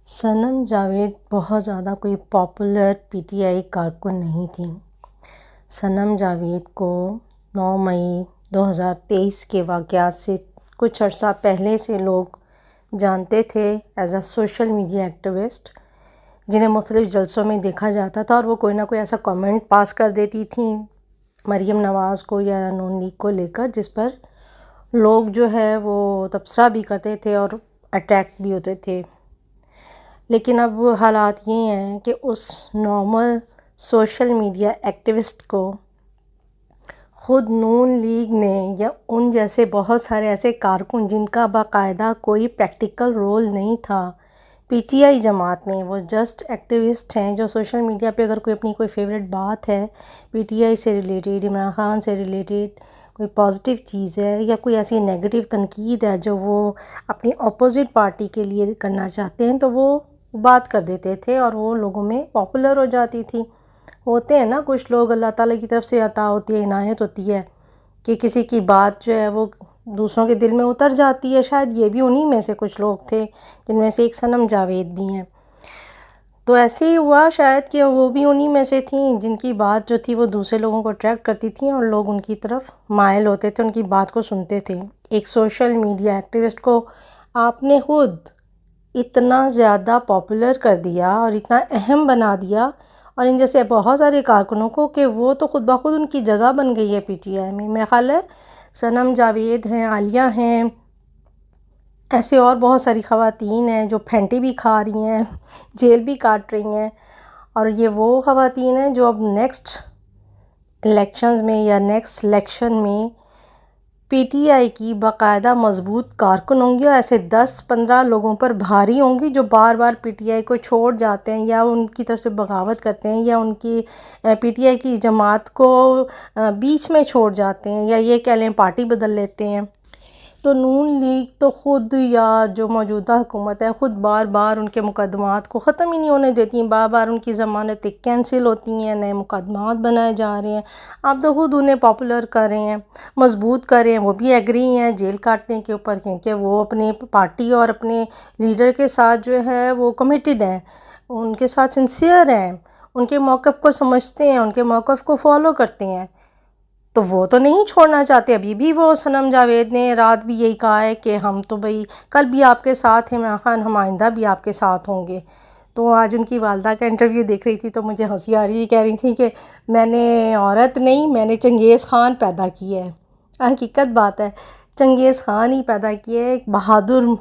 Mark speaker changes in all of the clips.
Speaker 1: صنم جاوید بہت زیادہ کوئی پاپولر پی ٹی آئی کارکن نہیں تھیں۔ صنم جاوید کو 9 مئی 2023 کے واقعات سے کچھ عرصہ پہلے سے لوگ جانتے تھے as a social media activist, جنہیں مختلف جلسوں میں دیکھا جاتا تھا اور وہ کوئی نہ کوئی ایسا کامنٹ پاس کر دیتی تھیں مریم نواز کو یا نون لیگ کو لے کر، جس پر لوگ جو ہے وہ تبصرہ بھی کرتے تھے اور اٹیک بھی ہوتے تھے۔ لیکن اب حالات یہ ہیں کہ اس نارمل سوشل میڈیا ایکٹیوسٹ کو خود نون لیگ نے یا ان جیسے بہت سارے ایسے کارکن جن کا باقاعدہ کوئی پریکٹیکل رول نہیں تھا پی ٹی آئی جماعت میں، وہ جسٹ ایکٹیوسٹ ہیں جو سوشل میڈیا پہ اگر کوئی اپنی کوئی فیوریٹ بات ہے پی ٹی آئی سے ریلیٹڈ، عمران خان سے ریلیٹڈ کوئی پازیٹیو چیز ہے یا کوئی ایسی نیگیٹو تنقید ہے جو وہ اپنی اپوزٹ پارٹی کے لیے کرنا چاہتے ہیں، تو وہ بات کر دیتے تھے اور وہ لوگوں میں پاپولر ہو جاتی تھی۔ ہوتے ہیں نا کچھ لوگ، اللہ تعالیٰ کی طرف سے عطا ہوتی ہے، عنایت ہوتی ہے کہ کسی کی بات جو ہے وہ دوسروں کے دل میں اتر جاتی ہے۔ شاید یہ بھی انہی میں سے کچھ لوگ تھے، جن میں سے ایک صنم جاوید بھی ہیں۔ تو ایسے ہی ہوا شاید کہ وہ بھی انہی میں سے تھیں جن کی بات جو تھی وہ دوسرے لوگوں کو اٹریکٹ کرتی تھیں اور لوگ ان کی طرف مائل ہوتے تھے، ان کی بات کو سنتے تھے۔ ایک سوشل میڈیا ایکٹیوسٹ کو آپ نے خود اتنا زیادہ پاپولر کر دیا اور اتنا اہم بنا دیا، اور ان جیسے بہت سارے کارکنوں کو، کہ وہ تو خود بخود ان کی جگہ بن گئی ہے پی ٹی آئی میں۔ میرا خیال ہے صنم جاوید ہیں، عالیہ ہیں، ایسے اور بہت ساری خواتین ہیں جو پھینٹی بھی کھا رہی ہیں، جیل بھی کاٹ رہی ہیں، اور یہ وہ خواتین ہیں جو اب نیکسٹ الیکشنز میں یا نیکسٹ الیکشن میں پی ٹی آئی کی باقاعدہ مضبوط کارکن ہوں گی، اور ایسے 10-15 لوگوں پر بھاری ہوں گی جو بار بار پی ٹی آئی کو چھوڑ جاتے ہیں یا ان کی طرف سے بغاوت کرتے ہیں یا ان کی پی ٹی آئی کی جماعت کو بیچ میں چھوڑ جاتے ہیں یا یہ کہہ لیں پارٹی بدل لیتے ہیں۔ تو نون لیگ تو خود یا جو موجودہ حکومت ہے خود بار بار ان کے مقدمات کو ختم ہی نہیں ہونے دیتی ہیں، بار بار ان کی ضمانتیں کینسل ہوتی ہیں، نئے مقدمات بنائے جا رہے ہیں۔ آپ تو خود انہیں پاپولر کر رہے ہیں، مضبوط کر رہے ہیں، وہ بھی ایگری ہیں جیل کاٹنے کے اوپر، کیونکہ وہ اپنے پارٹی اور اپنے لیڈر کے ساتھ جو ہے وہ کمیٹڈ ہیں، ان کے ساتھ سنسیئر ہیں، ان کے موقف کو سمجھتے ہیں، ان کے موقف کو فالو کرتے ہیں، تو وہ تو نہیں چھوڑنا چاہتے۔ ابھی بھی وہ صنم جاوید نے رات بھی یہی کہا ہے کہ ہم تو بھئی کل بھی آپ کے ساتھ ہیں عمران خان، ہم آئندہ بھی آپ کے ساتھ ہوں گے۔ تو آج ان کی والدہ کا انٹرویو دیکھ رہی تھی تو مجھے ہنسی آ رہی تھی، کہہ رہی تھی کہ میں نے عورت نہیں، میں نے چنگیز خان پیدا کی ہے۔ حقیقت بات ہے، چنگیز خان ہی پیدا کیے، ایک بہادر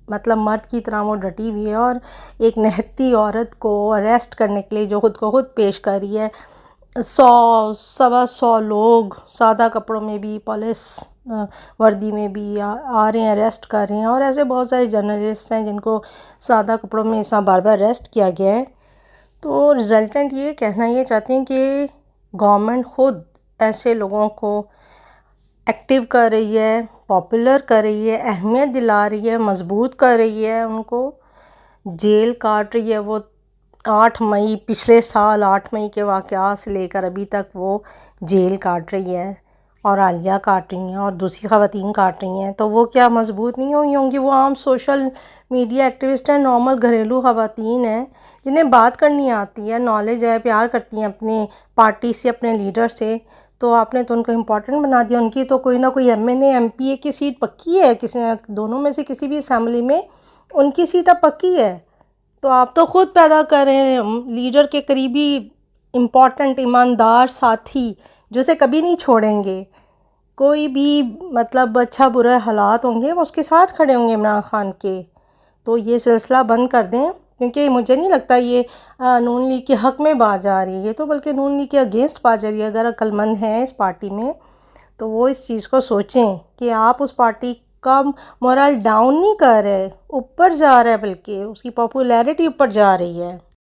Speaker 1: مطلب مرد کی طرح وہ ڈٹی ہوئی ہے، اور ایک نہتی عورت کو اریسٹ کرنے کے لیے جو خود کو خود پیش کر رہی ہے۔ 100-125 لوگ سادہ کپڑوں میں بھی، پولیس وردی میں بھی آ رہے ہیں، اریسٹ کر رہے ہیں، اور ایسے بہت سارے جرنلسٹ ہیں جن کو سادہ کپڑوں میں اس طرح بار بار اریسٹ کیا گیا ہے۔ تو رزلٹنٹ یہ کہنا یہ چاہتے ہیں کہ گورنمنٹ خود ایسے لوگوں کو ایکٹیو کر رہی ہے، پاپولر کر رہی ہے، اہمیت دلا رہی ہے، مضبوط کر رہی ہے، ان کو جیل کاٹ رہی ہے۔ وہ 8 مئی پچھلے سال 8 مئی کے واقعات سے لے کر ابھی تک وہ جیل کاٹ رہی ہے، اور عالیہ کاٹ رہی ہیں اور دوسری خواتین کاٹ رہی ہیں، تو وہ کیا مضبوط نہیں ہوئی ہوں گی؟ وہ عام سوشل میڈیا ایکٹیوسٹ ہیں، نارمل گھریلو خواتین ہیں جنہیں بات کرنی آتی ہے، نالج ہے، پیار کرتی ہیں اپنی پارٹی سے، اپنے لیڈر سے، تو آپ نے تو ان کو امپورٹنٹ بنا دیا۔ ان کی تو کوئی نہ کوئی M N A M P A کی سیٹ پکی ہے، کسی دونوں میں سے کسی بھی اسمبلی میں ان کی سیٹ اب پکی ہے۔ تو آپ تو خود پیدا کر رہے ہیں لیڈر کے قریبی امپورٹنٹ ایماندار ساتھی جو اسے کبھی نہیں چھوڑیں گے، کوئی بھی مطلب اچھا برا حالات ہوں گے وہ اس کے ساتھ کھڑے ہوں گے عمران خان کے۔ تو یہ سلسلہ بند کر دیں، کیونکہ مجھے نہیں لگتا یہ نون لیگ کے حق میں بات جا رہی ہے، یہ تو بلکہ نون لیگ کے اگینسٹ بات جا رہی ہے۔ اگر عقل مند ہیں اس پارٹی میں تو وہ اس چیز کو سوچیں کہ آپ اس پارٹی کا مورل ڈاؤن نہیں کر رہے، اوپر جا رہا ہے، بلکہ اس کی پاپولیرٹی اوپر جا رہی ہے۔